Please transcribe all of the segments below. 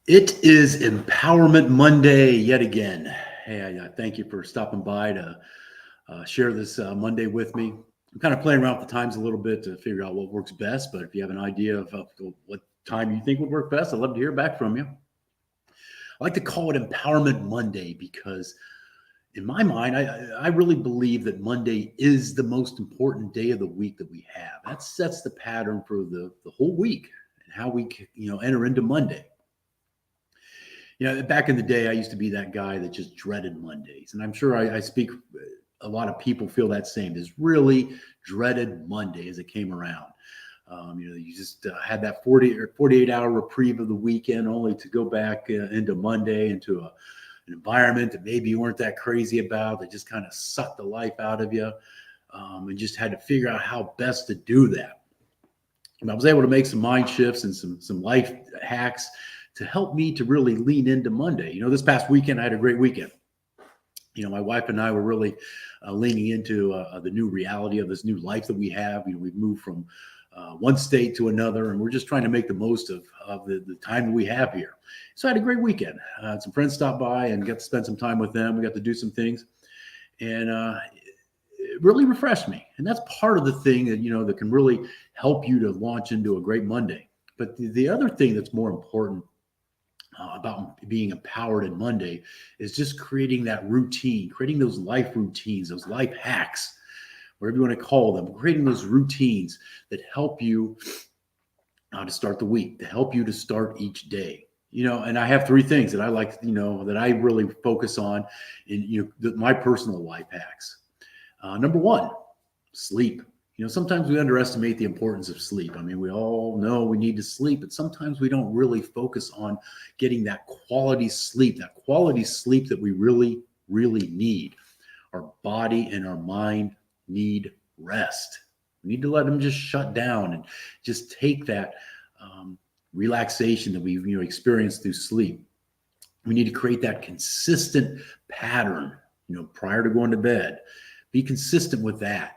It is Empowerment Monday yet again. Hey, I thank you for stopping by to share this Monday with me. I'm kind of playing around with the times a little bit to figure out what works best, but if you have an idea of what time you think would work best, I'd love to hear back from you. I like to call it Empowerment Monday because, in my mind, I really believe that Monday is the most important day of the week that we have. That sets the pattern for the whole week and how we enter into Monday. Back in the day, I used to be that guy that just dreaded Mondays. And I'm sure I speak, a lot of people feel that same. This really dreaded Monday as it came around. You just had that 40 or 48-hour reprieve of the weekend only to go back into Monday, into an environment that maybe you weren't that crazy about, that just kind of sucked the life out of you, and just had to figure out how best to do that. And I was able to make some mind shifts and some life hacks to help me to really lean into Monday. This past weekend, I had a great weekend. My wife and I were really leaning into the new reality of this new life that we have. We've moved from one state to another, and we're just trying to make the most of the time that we have here. So I had a great weekend. Some friends stopped by and got to spend some time with them. We got to do some things, and it really refreshed me. And that's part of the thing that can really help you to launch into a great Monday. But the other thing that's more important about being empowered in Monday is just creating that routine, creating those life routines, those life hacks, whatever you want to call them, creating those routines that help you to start the week, to help you to start each day. And I have three things that I like, that I really focus on in my personal life hacks. Number one, sleep. Sometimes we underestimate the importance of sleep. I mean, we all know we need to sleep, but sometimes we don't really focus on getting that quality sleep that we really, really need. Our body and our mind need rest. We need to let them just shut down and just take that relaxation that we've experienced through sleep. We need to create that consistent pattern, prior to going to bed. Be consistent with that.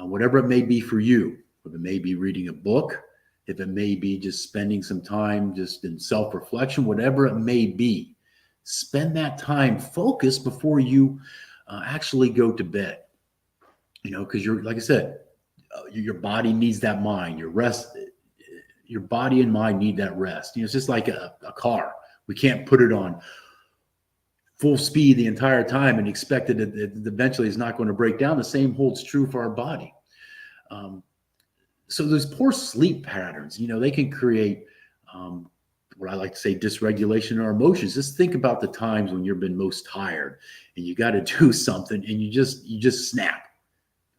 Whatever it may be for you, if it may be reading a book, if it may be just spending some time just in self-reflection, whatever it may be, spend that time focused before you actually go to bed. Because like I said, your body needs that mind. Your body and mind need that rest. It's just like a car. We can't put it on full speed the entire time and expect that it eventually is not going to break down. The same holds true for our body. So those poor sleep patterns, they can create what I like to say dysregulation in our emotions. Just think about the times when you've been most tired and you got to do something and you just snap.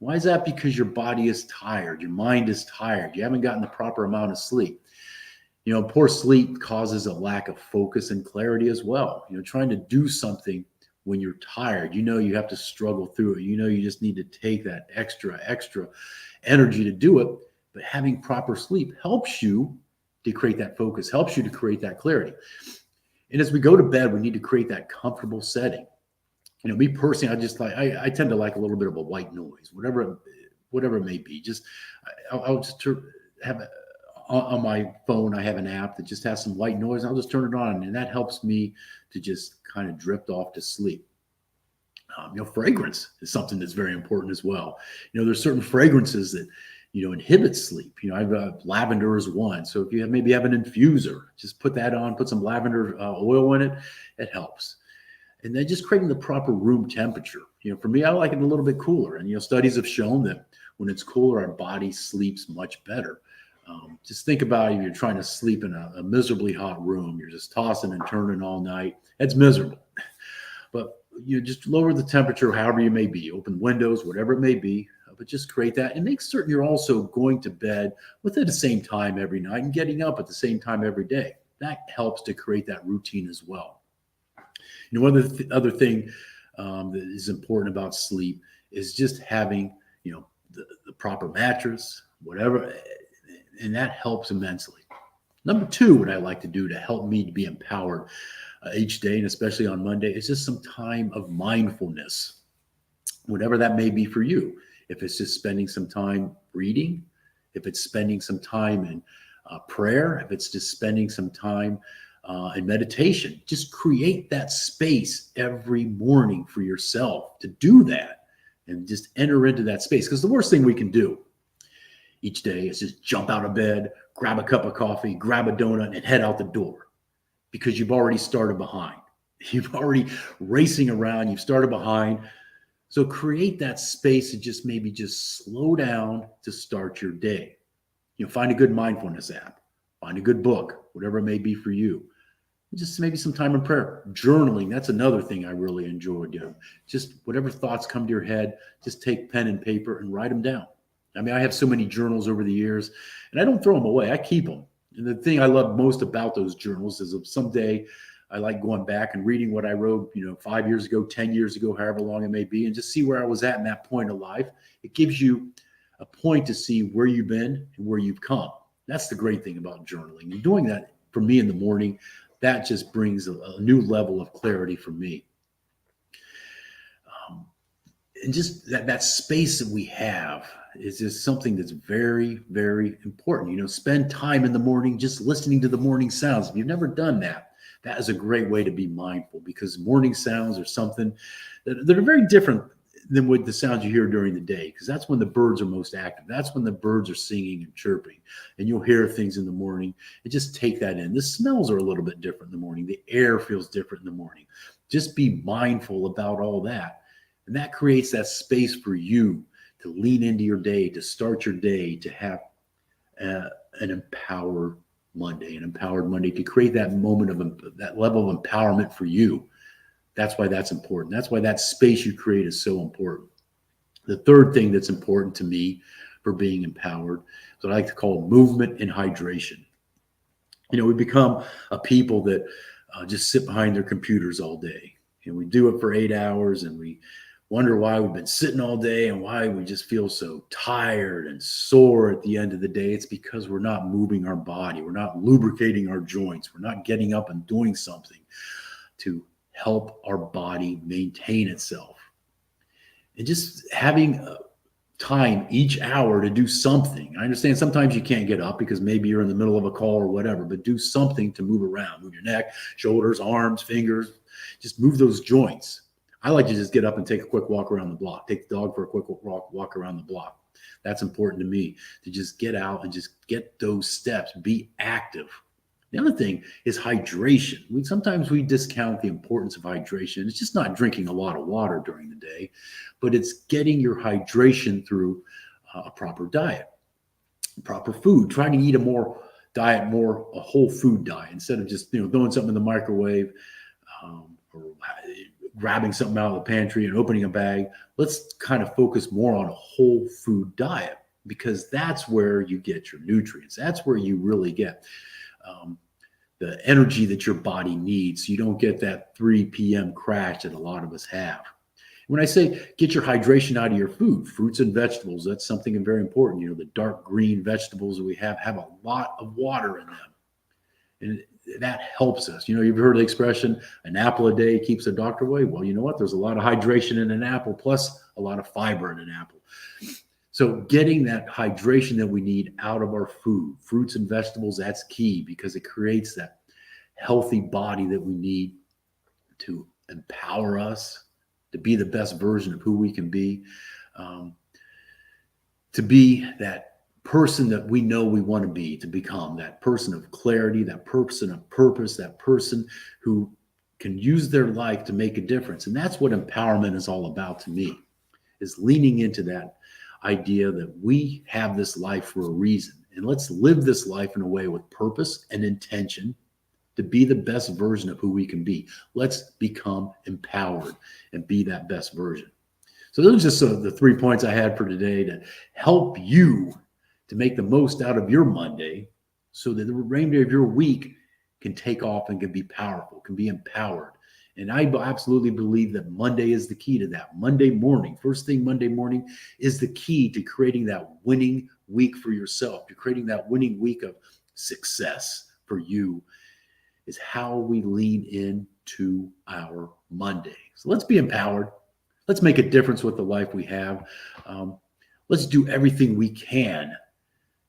Why is that? Because your body is tired, your mind is tired, you haven't gotten the proper amount of sleep. Poor sleep causes a lack of focus and clarity as well. Trying to do something when you're tired, you have to struggle through it. You just need to take that extra energy to do it. But having proper sleep helps you to create that focus, helps you to create that clarity. And as we go to bed, we need to create that comfortable setting. Me personally, I tend to like a little bit of a white noise, whatever it may be. I'll just have on my phone, I have an app that just has some white noise. I'll just turn it on, and that helps me to just kind of drift off to sleep. Fragrance is something that's very important as well. There's certain fragrances that, inhibit sleep. Lavender is one. So if you maybe have an infuser, just put that on, put some lavender oil in it. It helps. And then just creating the proper room temperature. For me, I like it a little bit cooler. And, studies have shown that when it's cooler, our body sleeps much better. Just think about if you're trying to sleep in a miserably hot room, you're just tossing and turning all night. It's miserable. But you just lower the temperature however you may be, open windows, whatever it may be, but just create that and make certain you're also going to bed within the same time every night and getting up at the same time every day. That helps to create that routine as well. One of the other thing that is important about sleep is just having, the proper mattress, whatever, and that helps immensely. Number two, what I like to do to help me to be empowered each day, and especially on Monday, is just some time of mindfulness, whatever that may be for you. If it's just spending some time reading, if it's spending some time in prayer, if it's just spending some time and meditation. Just create that space every morning for yourself to do that and just enter into that space. Because the worst thing we can do each day is just jump out of bed, grab a cup of coffee, grab a donut, and head out the door because you've already started behind. You've already racing around, you've started behind. So create that space and just maybe just slow down to start your day. Find a good mindfulness app, find a good book, whatever it may be for you. Just maybe some time in prayer. Journaling, that's another thing I really enjoy doing. Just whatever thoughts come to your head, just take pen and paper and write them down. I mean, I have so many journals over the years, and I don't throw them away. I keep them. And the thing I love most about those journals is if someday I like going back and reading what I wrote, 5 years ago, 10 years ago, however long it may be, and just see where I was at in that point of life. It gives you a point to see where you've been and where you've come. That's the great thing about journaling. And doing that for me in the morning, that just brings a new level of clarity for me. And just that space that we have is just something that's very, very important. Spend time in the morning just listening to the morning sounds. If you've never done that, that is a great way to be mindful, because morning sounds are something that are very different than what the sounds you hear during the day, because that's when the birds are most active. That's when the birds are singing and chirping, and you'll hear things in the morning and just take that in. The smells are a little bit different in the morning. The air feels different in the morning. Just be mindful about all that. And that creates that space for you to lean into your day, to start your day, to have an empowered Monday, to create that moment of that level of empowerment for you. That's why that's important. That's why that space you create is so important. The third thing that's important to me for being empowered is what I like to call movement and hydration. We become a people that just sit behind their computers all day, and we do it for 8 hours, and we wonder why we've been sitting all day and why we just feel so tired and sore at the end of the day. It's because we're not moving our body. We're not lubricating our joints. We're not getting up and doing something to help our body maintain itself. And just having time each hour to do something. I understand sometimes you can't get up because maybe you're in the middle of a call or whatever, but do something to move around. Move your neck, shoulders, arms, fingers. Just move those joints. I like to just get up and take a quick walk around the block. Take the dog for a quick walk around the block. That's important to me, to just get out and just get those steps, be active. The other thing is hydration. Sometimes we discount the importance of hydration. It's just not drinking a lot of water during the day, but it's getting your hydration through a proper diet, proper food. Trying to eat a whole food diet instead of just throwing something in the microwave or grabbing something out of the pantry and opening a bag. Let's kind of focus more on a whole food diet, because that's where you get your nutrients. That's where you really get the energy that your body needs. So you don't get that 3 p.m. crash that a lot of us have. When I say get your hydration out of your food, fruits and vegetables, that's something very important. The dark green vegetables that we have a lot of water in them. And that helps us. You've heard the expression, an apple a day keeps the doctor away. Well, you know what? There's a lot of hydration in an apple, plus a lot of fiber in an apple. So getting that hydration that we need out of our food, fruits and vegetables, that's key, because it creates that healthy body that we need to empower us, to be the best version of who we can be, to be that person that we know we want to be, to become that person of clarity, that person of purpose, that person who can use their life to make a difference. And that's what empowerment is all about to me, is leaning into that idea that we have this life for a reason, and let's live this life in a way with purpose and intention to be the best version of who we can be. Let's become empowered and be that best version. So those are just the 3 points I had for today to help you to make the most out of your Monday, so that the remainder of your week can take off and can be powerful, can be empowered. And I absolutely believe that Monday is the key to that. Monday morning, first thing Monday morning, is the key to creating that winning week for yourself, to creating that winning week of success for you, is how we lean into our Monday. So let's be empowered. Let's make a difference with the life we have. Let's do everything we can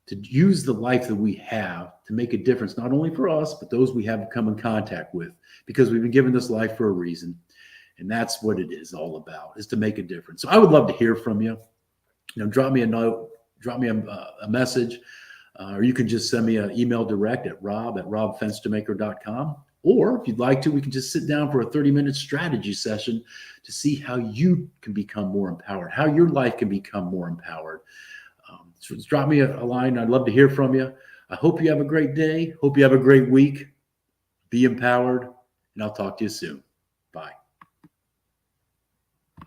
to use the life that we have to make a difference, not only for us, but those we have come in contact with, because we've been given this life for a reason. And that's what it is all about, is to make a difference. So I would love to hear from you. Drop me a note, drop me a message, or you can just send me an email direct at rob@robfencetomaker.com. Or if you'd like to, we can just sit down for a 30-minute strategy session to see how you can become more empowered, how your life can become more empowered. So just drop me a line. I'd love to hear from you. I hope you have a great day. Hope you have a great week. Be empowered, and I'll talk to you soon.